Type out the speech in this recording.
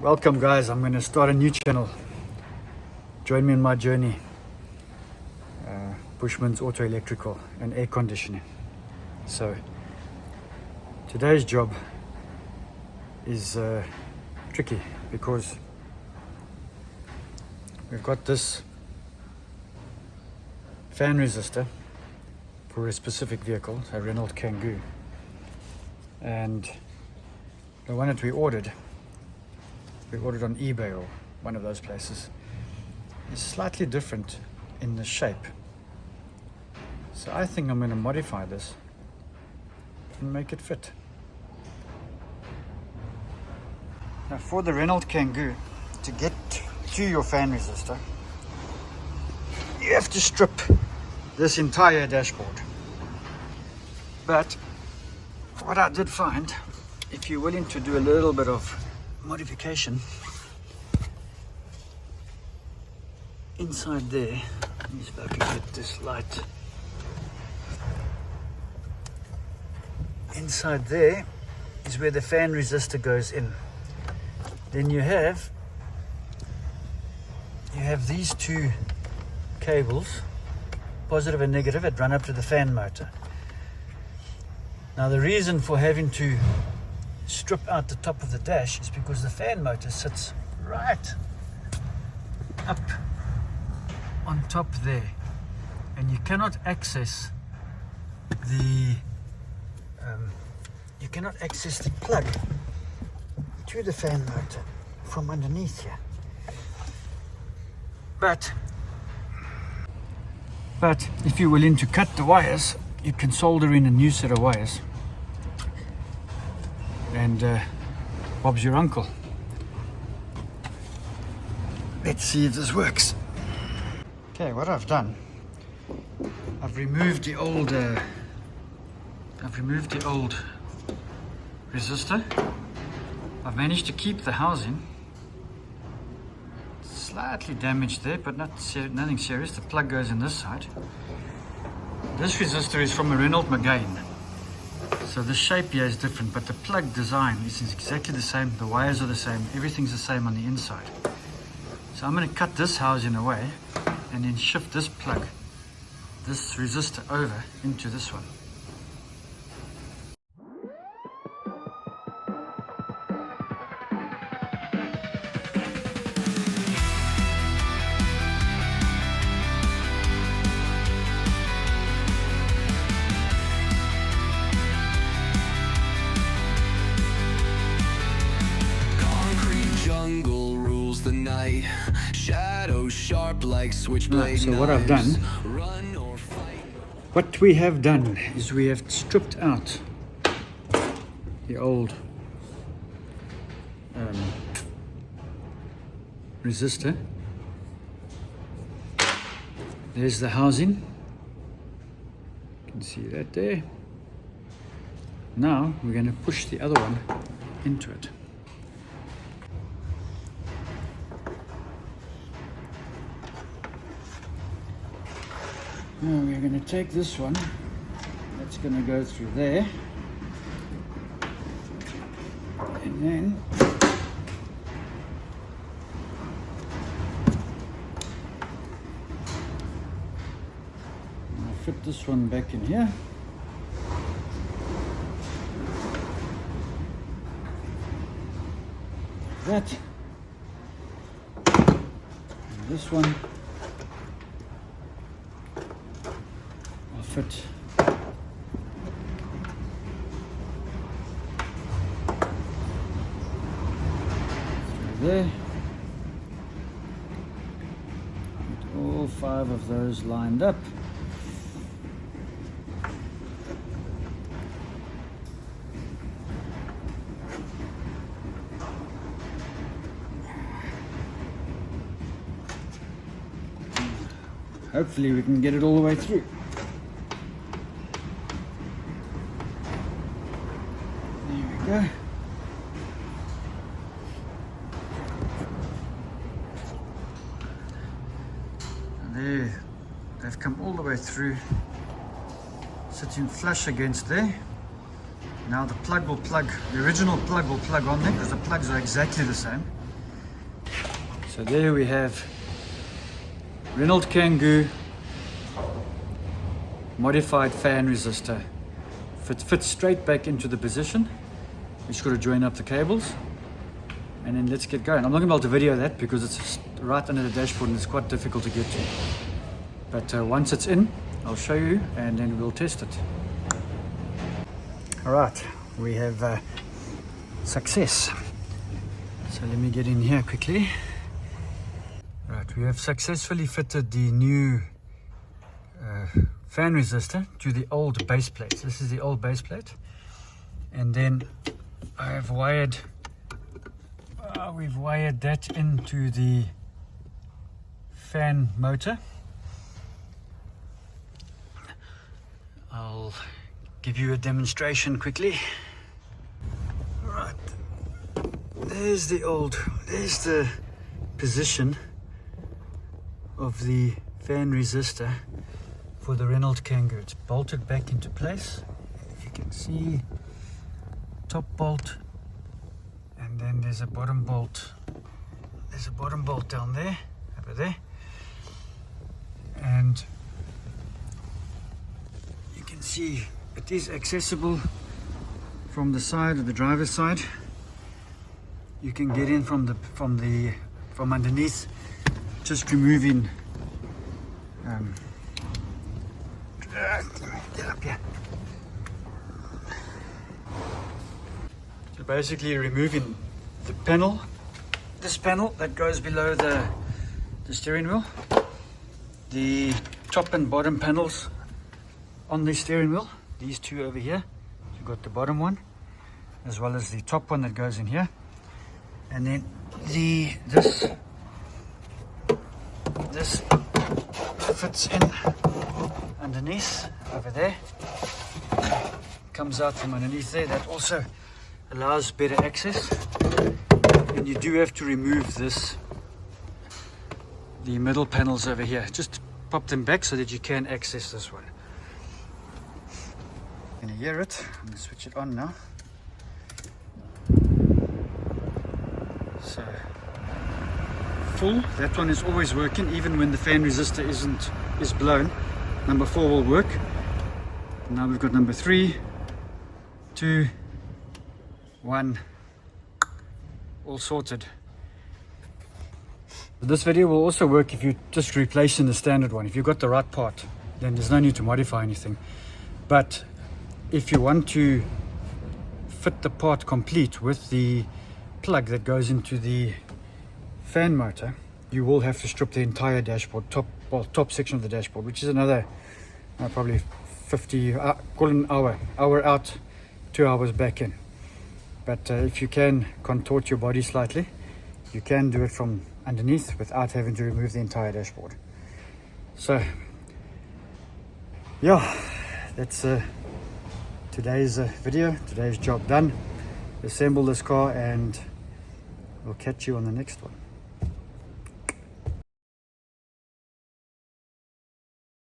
Welcome guys, I'm going to start a new channel. Join me in my journey. Bushman's Auto Electrical and Air Conditioning. So today's job is tricky because we've got this fan resistor for a specific vehicle, a Renault Kangoo, and the one that we ordered on eBay or one of those places, is slightly different in the shape. So I think I'm going to modify this and make it fit. Now for the Renault Kangoo, to get to your fan resistor, you have to strip this entire dashboard. But what I did find, if you're willing to do a little bit of modification inside there, let me see if I can get this light. Inside there is where the fan resistor goes in. Then you have these two cables, positive and negative, that run up to the fan motor. Now the reason for having to strip out the top of the dash is because the fan motor sits right up on top there, and you cannot access the plug to the fan motor from underneath here. But if you're willing to cut the wires, you can solder in a new set of wires, and Bob's your uncle. Let's see if this works. Okay, what I've done, I've removed the old resistor. I've managed to keep the housing. Slightly damaged there, but nothing serious. The plug goes in this side. This resistor is from a Renault Mégane, so the shape here is different, but the plug design is exactly the same. The wires are the same. Everything's the same on the inside. So I'm going to cut this housing away and then shift this plug, this resistor, over into this one. The night, shadows sharp like switchblade. So what I've done, what we have done is we have stripped out the old resistor. There's the housing, you can see that there. Now we're going to push the other one into it. Now we're going to take this one, that's going to go through there, and then I'll fit this one back in here. Like that. And this one fit through there. Get all 5 of those lined up. Hopefully we can get it all the way through. There. And there, they've come all the way through, sitting flush against there. Now the plug will plug, the original plug will plug on there because the plugs are exactly the same. So there we have Renault Kangoo modified fan resistor. Fits straight back into the position. You just got to join up the cables, and then let's get going. I'm not going to be able to video that because it's right under the dashboard and it's quite difficult to get to. But once it's in, I'll show you and then we'll test it. Alright, we have success. So let me get in here quickly. Right, we have successfully fitted the new fan resistor to the old base plate. This is the old base plate, and then I have wired we've wired that into the fan motor. I'll give you a demonstration quickly. Right, there's the position of the fan resistor for the Renault Kangoo. It's bolted back into place. If you can see, top bolt, and then there's a bottom bolt. There's a bottom bolt down there, over there, and you can see it is accessible from the side of the driver's side. You can get in from underneath, just removing get up here. So basically removing the panel, this panel that goes below the steering wheel, the top and bottom panels on the steering wheel, these two over here. You've got the bottom one as well as the top one that goes in here, and then this fits in underneath over there, comes out from underneath there. That also allows better access, and you do have to remove the middle panels over here. Just pop them back so that you can access this one. Can you hear it? I'm going to switch it on now. So full, that one is always working even when the fan resistor is blown. Number 4 will work. Now we've got number 3, 2, 1, all sorted. This video will also work if you just replacing the standard one. If you've got the right part, then there's no need to modify anything. But if you want to fit the part complete with the plug that goes into the fan motor, you will have to strip the entire dashboard, top section of the dashboard, which is another probably 50, call it an hour out, 2 hours back in. But if you can contort your body slightly, you can do it from underneath without having to remove the entire dashboard. So yeah, that's today's video, today's job done. Assemble this car, and we'll catch you on the next one.